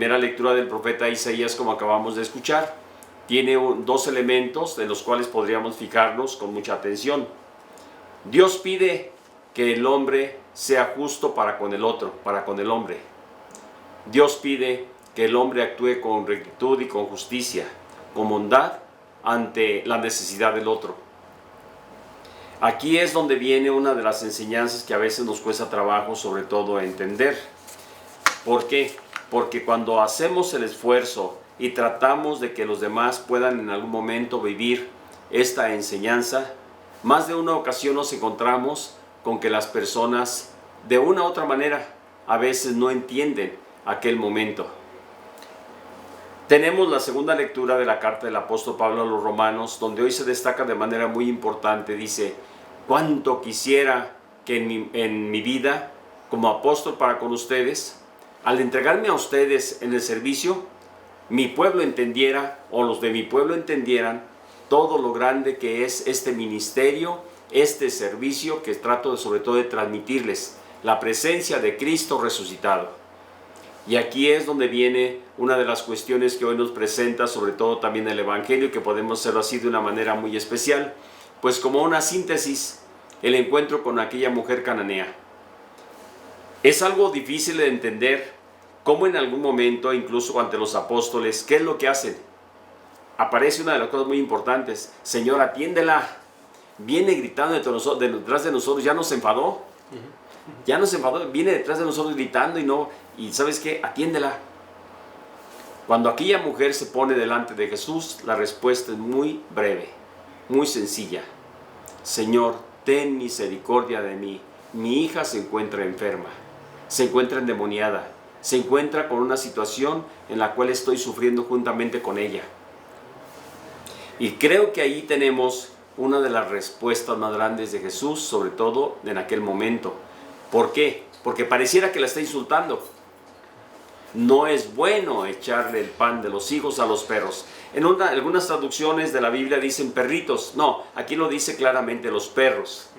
primera lectura del profeta Isaías, como acabamos de escuchar, tiene dos elementos de los cuales podríamos fijarnos con mucha atención. Dios pide que el hombre sea justo para con el otro, para con el hombre. Dios pide que el hombre actúe con rectitud y con justicia, con bondad ante la necesidad del otro. Aquí es donde viene una de las enseñanzas que a veces nos cuesta trabajo, sobre todo, entender. ¿Por qué? Porque cuando hacemos el esfuerzo y tratamos de que los demás puedan en algún momento vivir esta enseñanza, más de una ocasión nos encontramos con que las personas, de una u otra manera, a veces no entienden aquel momento. Tenemos la segunda lectura de la carta del apóstol Pablo a los Romanos, donde hoy se destaca de manera muy importante. Dice: cuánto quisiera que en mi vida como apóstol para con ustedes, al entregarme a ustedes en el servicio, mi pueblo entendiera, o los de mi pueblo entendieran, todo lo grande que es este ministerio, este servicio que trato sobre todo de transmitirles, la presencia de Cristo resucitado. Y aquí es donde viene una de las cuestiones que hoy nos presenta, sobre todo también el Evangelio, que podemos hacerlo así de una manera muy especial, pues como una síntesis, el encuentro con aquella mujer cananea. Es algo difícil de entender cómo en algún momento, incluso ante los apóstoles, ¿qué es lo que hacen? Aparece una de las cosas muy importantes: Señor, atiéndela. Viene gritando detrás de nosotros, ya nos enfadó. Ya nos enfadó, viene detrás de nosotros gritando y ¿sabes qué? Atiéndela. Cuando aquella mujer se pone delante de Jesús, la respuesta es muy breve, muy sencilla: Señor, ten misericordia de mí. Mi hija se encuentra enferma, se encuentra endemoniada, se encuentra con una situación en la cual estoy sufriendo juntamente con ella. Y creo que ahí tenemos una de las respuestas más grandes de Jesús, sobre todo en aquel momento. ¿Por qué? Porque pareciera que la está insultando. No es bueno echarle el pan de los hijos a los perros. En algunas traducciones de la Biblia dicen perritos. No, aquí lo dice claramente los perros.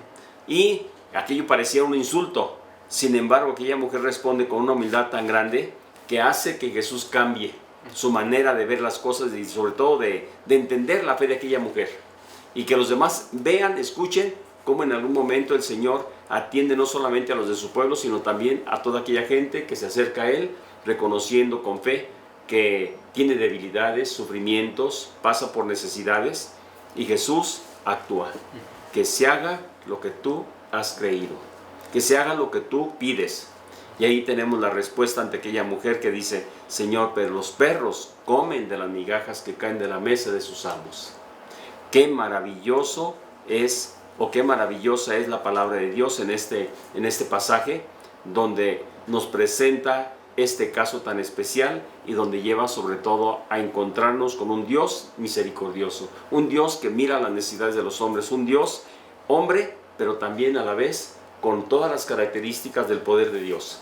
Y aquello parecía un insulto. Sin embargo, aquella mujer responde con una humildad tan grande que hace que Jesús cambie su manera de ver las cosas y sobre todo de entender la fe de aquella mujer. Y que los demás vean, escuchen cómo en algún momento el Señor atiende no solamente a los de su pueblo, sino también a toda aquella gente que se acerca a Él, reconociendo con fe que tiene debilidades, sufrimientos, pasa por necesidades, y Jesús actúa. Que se haga lo que tú has creído, que se haga lo que tú pides. Y ahí tenemos la respuesta ante aquella mujer que dice: Señor, pero los perros comen de las migajas que caen de la mesa de sus amos. Qué maravilloso es, o qué maravillosa es la palabra de Dios en este pasaje, donde nos presenta este caso tan especial y donde lleva sobre todo a encontrarnos con un Dios misericordioso, un Dios que mira las necesidades de los hombres, un Dios hombre, pero también a la vez con todas las características del poder de Dios.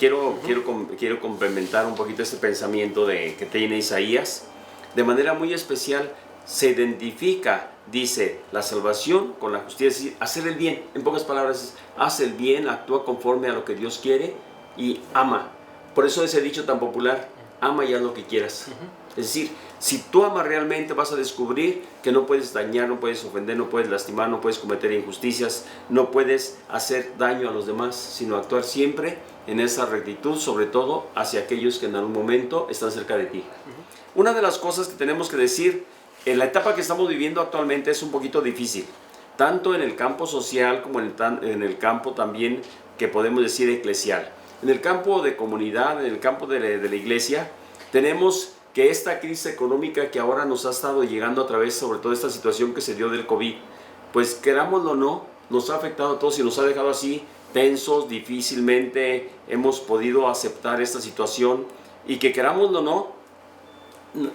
Quiero complementar un poquito este pensamiento que tiene Isaías. De manera muy especial se identifica, dice, la salvación con la justicia, es decir, hacer el bien. En pocas palabras, haz el bien, actúa conforme a lo que Dios quiere y ama. Por eso ese dicho tan popular: ama y haz lo que quieras. Es decir, si tú amas realmente, vas a descubrir que no puedes dañar, no puedes ofender, no puedes lastimar, no puedes cometer injusticias, no puedes hacer daño a los demás, sino actuar siempre en esa rectitud, sobre todo hacia aquellos que en algún momento están cerca de ti. Una de las cosas que tenemos que decir, en la etapa que estamos viviendo actualmente es un poquito difícil, tanto en el campo social como en el campo también que podemos decir eclesial. En el campo de comunidad, en el campo de la iglesia, tenemos que esta crisis económica que ahora nos ha estado llegando a través, sobre todo esta situación que se dio del COVID, pues querámoslo o no, nos ha afectado a todos y nos ha dejado así tensos, difícilmente hemos podido aceptar esta situación, y que querámoslo o no,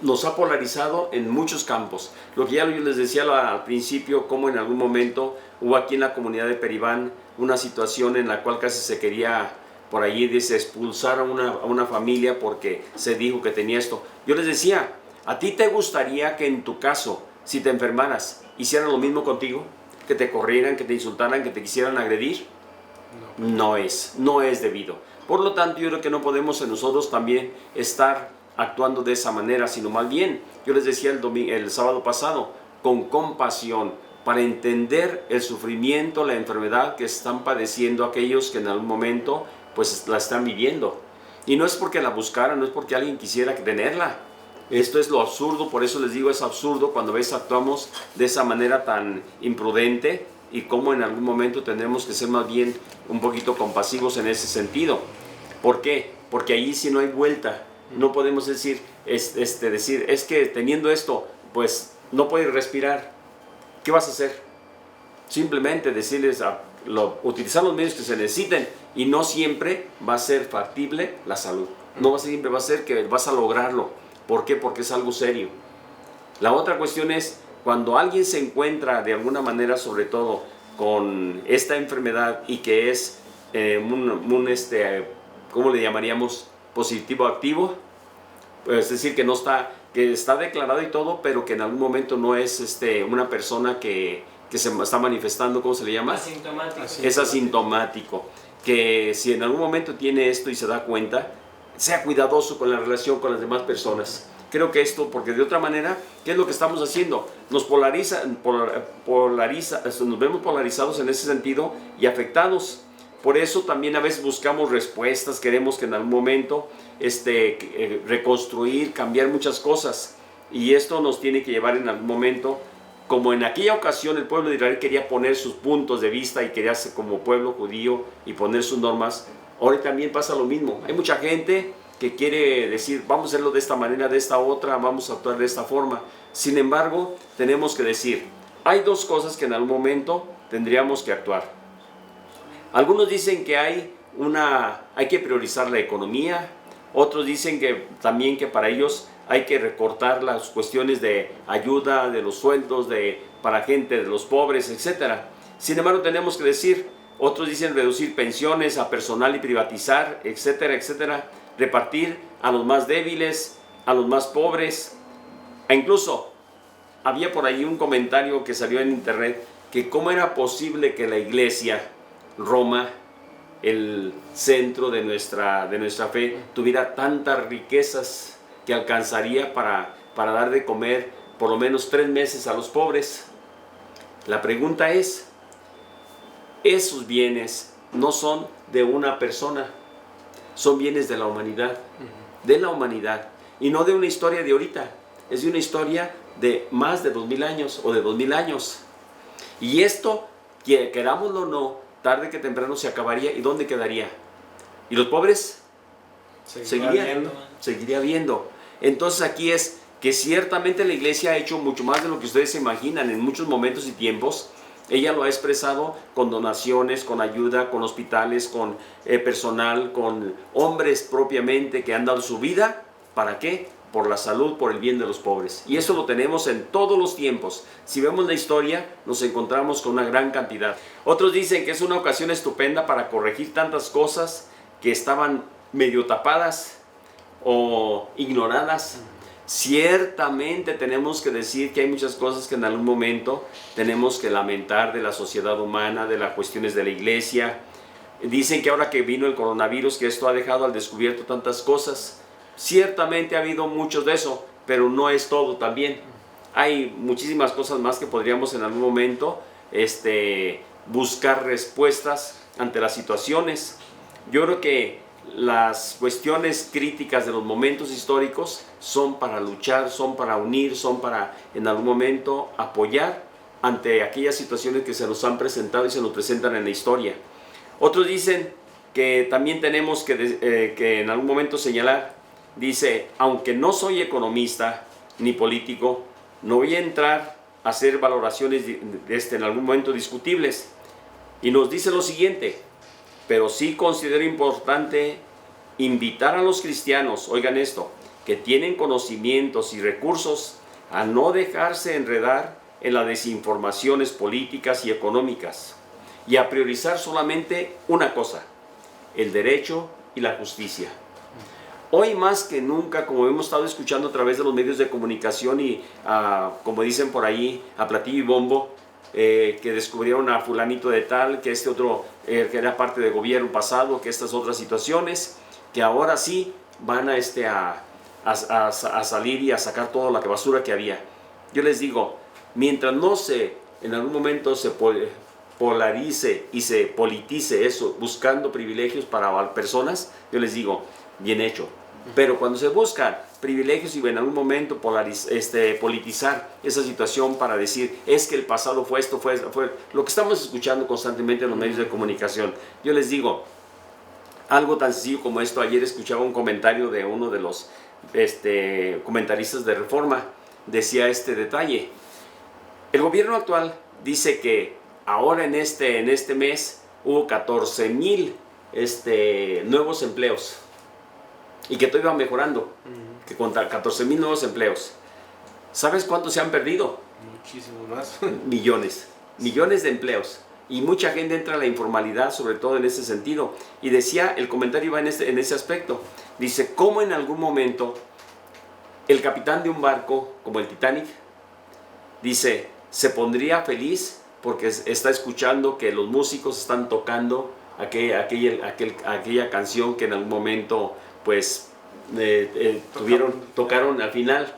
nos ha polarizado en muchos campos. Lo que ya yo les decía al principio, como en algún momento hubo aquí en la comunidad de Peribán una situación en la cual casi se quería, por allí dice, expulsar a una familia porque se dijo que tenía esto. Yo les decía: ¿a ti te gustaría que en tu caso, si te enfermaras, hicieran lo mismo contigo? ¿Que te corrieran, que te insultaran, que te quisieran agredir? No es debido. Por lo tanto, yo creo que no podemos en nosotros también estar actuando de esa manera, sino más bien, yo les decía el sábado pasado, con compasión, para entender el sufrimiento, la enfermedad que están padeciendo aquellos que en algún momento pues la están viviendo. Y no es porque la buscaran, no es porque alguien quisiera tenerla. Esto es lo absurdo, por eso les digo, es absurdo cuando a veces actuamos de esa manera tan imprudente, y cómo en algún momento tendremos que ser más bien un poquito compasivos en ese sentido. ¿Por qué? Porque allí sí no hay vuelta. No podemos decir, decir, es que teniendo esto, pues no puedes respirar. ¿Qué vas a hacer? Simplemente decirles, utilizar los medios que se necesiten, y no siempre va a ser factible la salud. No siempre va a ser que vas a lograrlo. ¿Por qué? Porque es algo serio. La otra cuestión es, cuando alguien se encuentra de alguna manera, sobre todo con esta enfermedad, y que es ¿cómo le llamaríamos? Positivo activo, pues es decir, que está declarado y todo, pero que en algún momento no es una persona que se está manifestando, ¿cómo se le llama? Asintomático. Es asintomático. Que si en algún momento tiene esto y se da cuenta, sea cuidadoso con la relación con las demás personas. Creo que esto, porque de otra manera, ¿qué es lo que estamos haciendo? Nos nos vemos polarizados en ese sentido y afectados. Por eso también a veces buscamos respuestas, queremos que en algún momento reconstruir, cambiar muchas cosas. Y esto nos tiene que llevar en algún momento, como en aquella ocasión el pueblo de Israel quería poner sus puntos de vista y quería ser como pueblo judío y poner sus normas, ahora también pasa lo mismo. Hay mucha gente que quiere decir, vamos a hacerlo de esta manera, de esta otra, vamos a actuar de esta forma. Sin embargo, tenemos que decir, hay dos cosas que en algún momento tendríamos que actuar. Algunos dicen que hay que priorizar la economía, otros dicen que también que para ellos hay que recortar las cuestiones de ayuda, de los sueldos, para gente, de los pobres, etc. Sin embargo, tenemos que decir, otros dicen reducir pensiones a personal y privatizar, etcétera, etcétera, repartir a los más débiles, a los más pobres. E incluso había por ahí un comentario que salió en internet, que cómo era posible que la iglesia, Roma, el centro de nuestra fe, tuviera tantas riquezas que alcanzaría para dar de comer por lo menos 3 meses a los pobres. La pregunta es, esos bienes no son de una persona, son bienes de la humanidad, y no de una historia de ahorita, es de una historia de más de 2000 años o de 2000 años. Y esto, querámoslo o no, tarde que temprano se acabaría. ¿Y dónde quedaría? ¿Y los pobres? Seguiría habiendo. Entonces aquí es que ciertamente la iglesia ha hecho mucho más de lo que ustedes se imaginan en muchos momentos y tiempos. Ella lo ha expresado con donaciones, con ayuda, con hospitales, con personal, con hombres propiamente que han dado su vida. ¿Para qué? Por la salud, por el bien de los pobres. Y eso lo tenemos en todos los tiempos. Si vemos la historia, nos encontramos con una gran cantidad. Otros dicen que es una ocasión estupenda para corregir tantas cosas que estaban medio tapadas o ignoradas. Ciertamente tenemos que decir que hay muchas cosas que en algún momento tenemos que lamentar de la sociedad humana, de las cuestiones de la iglesia. Dicen que ahora que vino el coronavirus, que esto ha dejado al descubierto tantas cosas. Ciertamente ha habido mucho de eso, pero no es todo también. Hay muchísimas cosas más que podríamos en algún momento buscar respuestas ante las situaciones. Yo creo que las cuestiones críticas de los momentos históricos son para luchar, son para unir, son para en algún momento apoyar ante aquellas situaciones que se nos han presentado y se nos presentan en la historia. Otros dicen que también tenemos que en algún momento señalar, dice, aunque no soy economista ni político, no voy a entrar a hacer valoraciones en algún momento discutibles. Y nos dice lo siguiente, pero sí considero importante invitar a los cristianos, oigan esto, que tienen conocimientos y recursos, a no dejarse enredar en las desinformaciones políticas y económicas, y a priorizar solamente una cosa, el derecho y la justicia. Hoy más que nunca, como hemos estado escuchando a través de los medios de comunicación y como dicen por ahí, a platillo y bombo, que descubrieron a fulanito de tal, que este otro que era parte del gobierno pasado, que estas otras situaciones, que ahora sí van a salir y a sacar toda la basura que había. Yo les digo, mientras no en algún momento se polarice y se politice eso, buscando privilegios para personas, yo les digo, bien hecho. Pero cuando se buscan privilegios y en algún momento politizar esa situación para decir, es que el pasado fue esto, fue lo que estamos escuchando constantemente en los medios de comunicación. Yo les digo, algo tan sencillo como esto. Ayer escuchaba un comentario de uno de los comentaristas de Reforma, decía este detalle. El gobierno actual dice que ahora en este mes hubo 14,000 nuevos empleos y que todo iba mejorando, que con 14,000 nuevos empleos. ¿Sabes cuántos se han perdido? Muchísimo más. Millones de empleos. Y mucha gente entra a la informalidad, sobre todo en ese sentido. Y decía, el comentario iba en ese aspecto. Dice, ¿cómo en algún momento el capitán de un barco como el Titanic, dice, se pondría feliz porque está escuchando que los músicos están tocando aquella canción que en algún momento pues tocaron al final,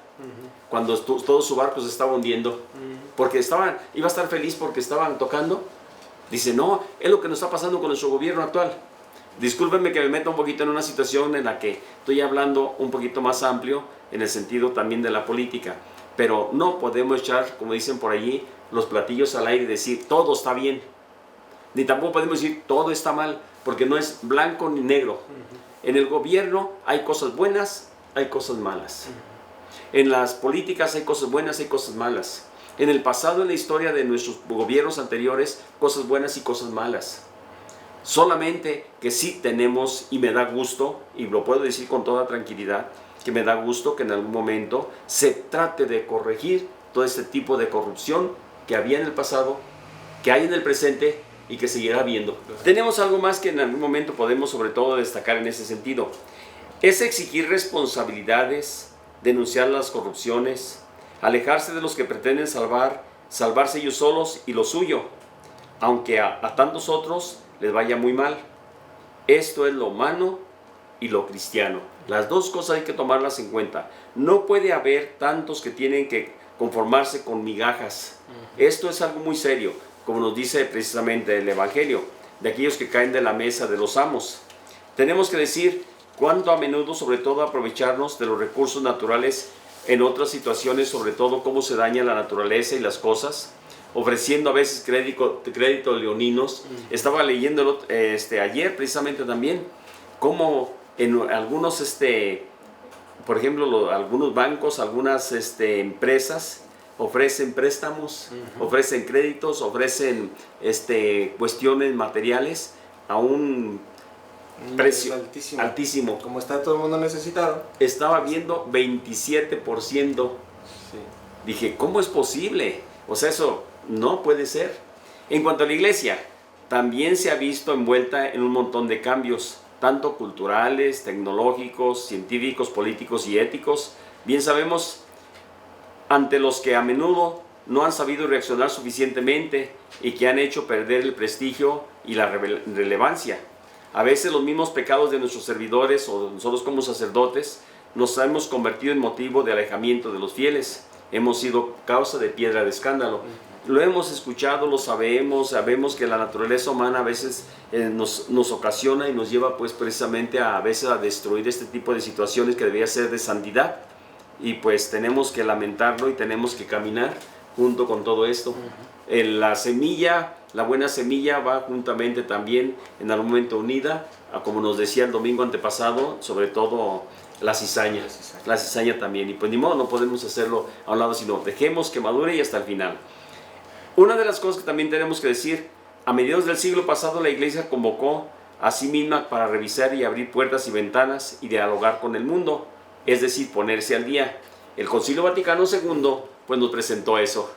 cuando todo su barco se estaba hundiendo, porque iba a estar feliz porque estaban tocando? Dice, no, es lo que nos está pasando con nuestro gobierno actual. Discúlpenme que me meta un poquito en una situación en la que estoy hablando un poquito más amplio, en el sentido también de la política, pero no podemos echar, como dicen por allí, los platillos al aire y decir, todo está bien. Ni tampoco podemos decir, todo está mal, porque no es blanco ni negro. En el gobierno hay cosas buenas, hay cosas malas. En las políticas hay cosas buenas, hay cosas malas. En el pasado, en la historia de nuestros gobiernos anteriores, cosas buenas y cosas malas. Solamente que sí tenemos, y me da gusto, y lo puedo decir con toda tranquilidad, que me da gusto que en algún momento se trate de corregir todo este tipo de corrupción que había en el pasado, que hay en el presente y que seguirá habiendo. Tenemos algo más que en algún momento podemos sobre todo destacar en ese sentido. Es exigir responsabilidades, denunciar las corrupciones, alejarse de los que pretenden salvarse ellos solos y lo suyo, aunque a tantos otros les vaya muy mal. Esto es lo humano y lo cristiano. Las dos cosas hay que tomarlas en cuenta. No puede haber tantos que tienen que conformarse con migajas. Esto es algo muy serio, como nos dice precisamente el Evangelio, de aquellos que caen de la mesa de los amos. Tenemos que decir cuánto a menudo, sobre todo, aprovecharnos de los recursos naturales en otras situaciones, sobre todo cómo se daña la naturaleza y las cosas, ofreciendo a veces crédito leoninos. Estaba leyendo ayer precisamente también cómo en algunos, por ejemplo, algunos bancos, algunas empresas ofrecen préstamos, ofrecen créditos, ofrecen cuestiones materiales a un precio altísimo. Como está todo el mundo necesitado. Estaba viendo 27%. Sí. Dije, ¿cómo es posible? O sea, eso no puede ser. En cuanto a la iglesia, también se ha visto envuelta en un montón de cambios, tanto culturales, tecnológicos, científicos, políticos y éticos. Bien sabemos, ante los que a menudo no han sabido reaccionar suficientemente y que han hecho perder el prestigio y la relevancia. A veces los mismos pecados de nuestros servidores o nosotros como sacerdotes nos hemos convertido en motivo de alejamiento de los fieles. Hemos sido causa de piedra de escándalo. Lo hemos escuchado, lo sabemos que la naturaleza humana a veces nos ocasiona y nos lleva pues precisamente a veces a destruir este tipo de situaciones que debería ser de santidad. Y pues tenemos que lamentarlo y tenemos que caminar junto con todo esto. La semilla, la buena semilla va juntamente también en algún momento unida, como nos decía el domingo antepasado, sobre todo la cizaña también. Y pues ni modo, no podemos hacerlo a un lado, sino dejemos que madure y hasta el final. Una de las cosas que también tenemos que decir, a mediados del siglo pasado la iglesia convocó a sí misma para revisar y abrir puertas y ventanas y dialogar con el mundo, es decir, ponerse al día. El Concilio Vaticano II pues nos presentó eso.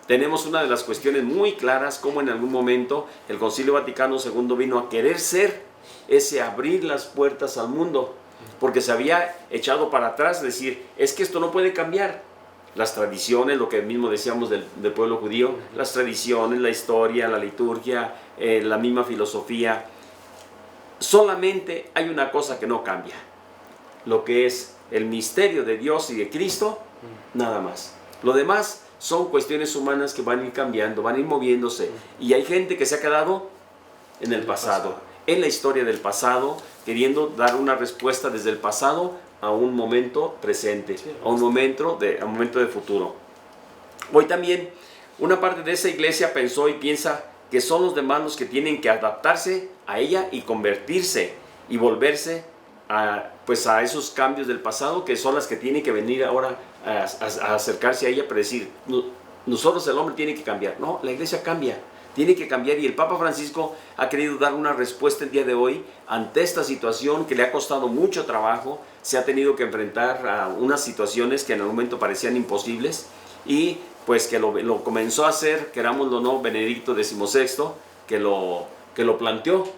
Tenemos una de las cuestiones muy claras, como en algún momento el Concilio Vaticano II vino a querer ser ese abrir las puertas al mundo, porque se había echado para atrás, decir, es que esto no puede cambiar. las tradiciones, lo que mismo decíamos del pueblo judío, las tradiciones, la historia, la liturgia, la misma filosofía. Solamente hay una cosa que no cambia, lo que es el misterio de Dios y de Cristo, nada más. Lo demás son cuestiones humanas que van a ir cambiando, van a ir moviéndose. Y hay gente que se ha quedado en el pasado, en la historia del pasado, queriendo dar una respuesta desde el pasado a un momento presente, a un momento de futuro. Hoy también una parte de esa iglesia pensó y piensa que son los demás los que tienen que adaptarse a ella y convertirse y volverse a esos cambios del pasado, que son las que tienen que venir ahora a acercarse a ella para decir, nosotros, el hombre tiene que cambiar. No, la iglesia cambia, tiene que cambiar, y el Papa Francisco ha querido dar una respuesta el día de hoy ante esta situación que le ha costado mucho trabajo. Se ha tenido que enfrentar a unas situaciones que en el momento parecían imposibles, y pues que lo comenzó a hacer, querámoslo o no, Benedicto XVI, que lo planteó.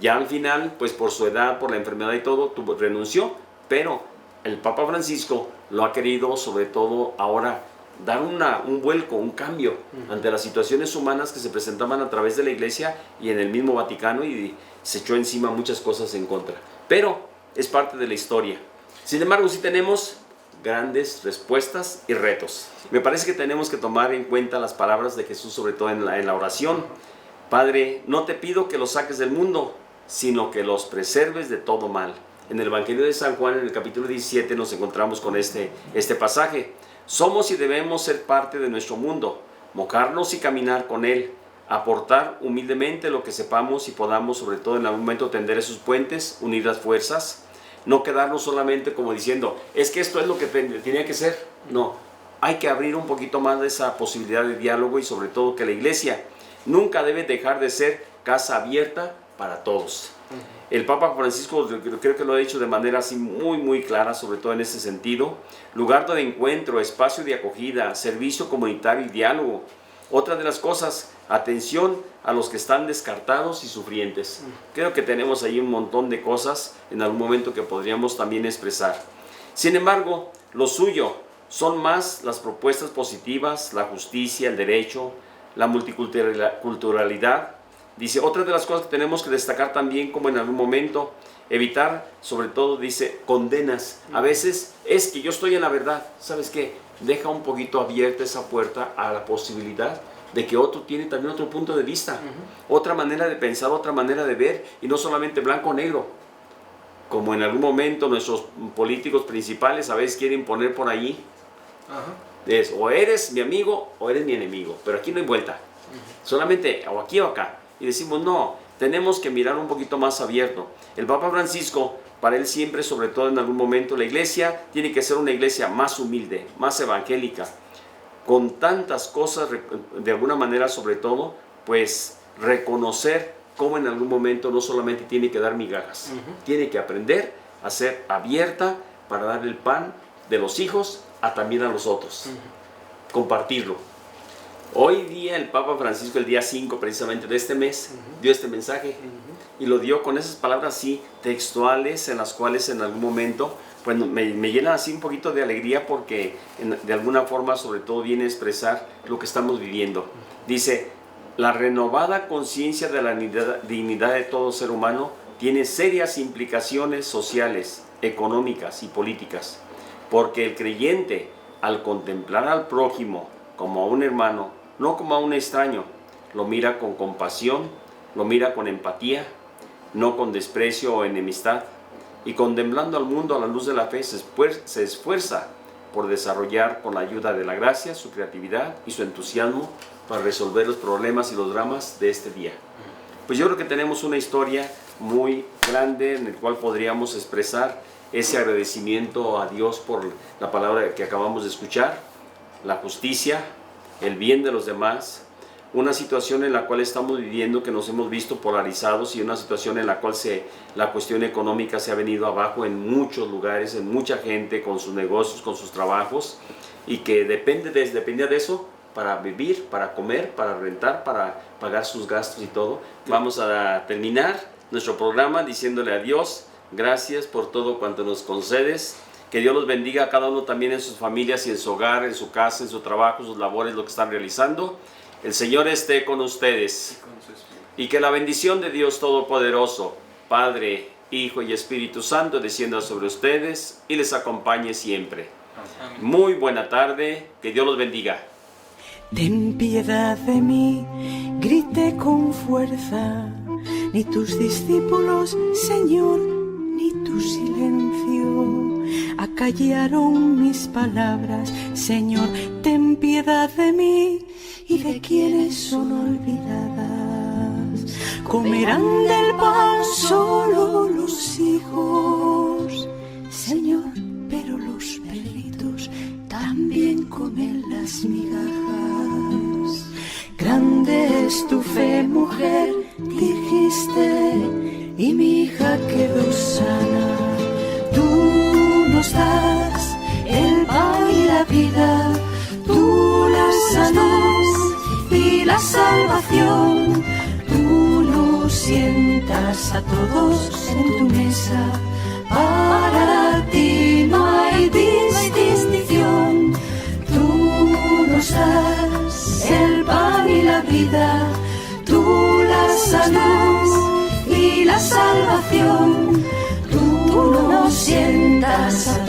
Ya al final, pues por su edad, por la enfermedad y todo, renunció, pero el Papa Francisco lo ha querido, sobre todo ahora, dar un vuelco, un cambio ante las situaciones humanas que se presentaban a través de la iglesia y en el mismo Vaticano, y se echó encima muchas cosas en contra. Pero es parte de la historia. Sin embargo, sí tenemos grandes respuestas y retos. Me parece que tenemos que tomar en cuenta las palabras de Jesús, sobre todo en la oración. Padre, no te pido que los saques del mundo, sino que los preserves de todo mal. En el Evangelio de San Juan, en el capítulo 17, nos encontramos con este pasaje. Somos y debemos ser parte de nuestro mundo, mojarnos y caminar con él, aportar humildemente lo que sepamos y podamos, sobre todo en algún momento, tender esos puentes, unir las fuerzas, no quedarnos solamente como diciendo, es que esto es lo que tenía que ser. No, hay que abrir un poquito más de esa posibilidad de diálogo, y sobre todo que la iglesia nunca debe dejar de ser casa abierta para todos. El Papa Francisco creo que lo ha dicho de manera así muy clara, sobre todo en este sentido: lugar de encuentro, espacio de acogida, servicio comunitario y diálogo. Otra de las cosas, atención a los que están descartados y sufrientes. Creo que tenemos ahí un montón de cosas en algún momento que podríamos también expresar. Sin embargo, lo suyo son más las propuestas positivas, la justicia, el derecho, la multiculturalidad. Dice, otra de las cosas que tenemos que destacar también, como en algún momento, evitar, sobre todo, dice, condenas. A veces es que yo estoy en la verdad. ¿Sabes qué? Deja un poquito abierta esa puerta a la posibilidad de que otro tiene también otro punto de vista, otra manera de pensar, otra manera de ver, y no solamente blanco o negro, como en algún momento nuestros políticos principales a veces quieren poner por ahí. Es, o eres mi amigo o eres mi enemigo, pero aquí no hay vuelta, solamente o aquí o acá. Y decimos, no, tenemos que mirar un poquito más abierto. El Papa Francisco, para él siempre, sobre todo en algún momento, la iglesia tiene que ser una iglesia más humilde, más evangélica, con tantas cosas, de alguna manera, sobre todo, pues reconocer cómo en algún momento no solamente tiene que dar migajas, tiene que aprender a ser abierta para dar el pan de los hijos también a los otros, compartirlo. Hoy día el Papa Francisco, el día 5 precisamente de este mes, dio este mensaje, y lo dio con esas palabras así textuales, en las cuales en algún momento pues me llena así un poquito de alegría, porque de alguna forma sobre todo viene a expresar lo que estamos viviendo. Dice, la renovada conciencia de la dignidad de todo ser humano tiene serias implicaciones sociales, económicas y políticas, porque el creyente, al contemplar al prójimo como a un hermano, no como a un extraño, lo mira con compasión, lo mira con empatía, no con desprecio o enemistad, y contemplando al mundo a la luz de la fe, se esfuerza por desarrollar, con la ayuda de la gracia, su creatividad y su entusiasmo para resolver los problemas y los dramas de este día. Pues yo creo que tenemos una historia muy grande en la cual podríamos expresar ese agradecimiento a Dios por la palabra que acabamos de escuchar, la justicia, el bien de los demás, una situación en la cual estamos viviendo, que nos hemos visto polarizados, y una situación en la cual la cuestión económica se ha venido abajo en muchos lugares, en mucha gente con sus negocios, con sus trabajos, y que dependía de eso para vivir, para comer, para rentar, para pagar sus gastos y todo. Vamos a terminar nuestro programa diciéndole a Dios, gracias por todo cuanto nos concedes, Que Dios los bendiga a cada uno también en sus familias y en su hogar, en su casa, en su trabajo, sus labores, lo que están realizando. El Señor esté con ustedes. Y que la bendición de Dios Todopoderoso, Padre, Hijo y Espíritu Santo, descienda sobre ustedes y les acompañe siempre. Amén. Muy buena tarde, que Dios los bendiga. Ten piedad de mí, grité con fuerza, ni tus discípulos, Señor, ni tu silencio acallaron mis palabras. Señor, ten piedad de mí y de quienes son olvidadas. Comerán del pan solo los hijos, Señor, pero los perritos también comen las migajas. Grande es tu fe, mujer, dijiste, y mi hija quedó sana. Tú nos das el pan y la vida, tú la salud y la salvación. Tú nos sientas a todos en tu mesa, para ti no hay distinción. Tú nos das el pan y la vida, tú la salud y la salvación. Tú nos sientas a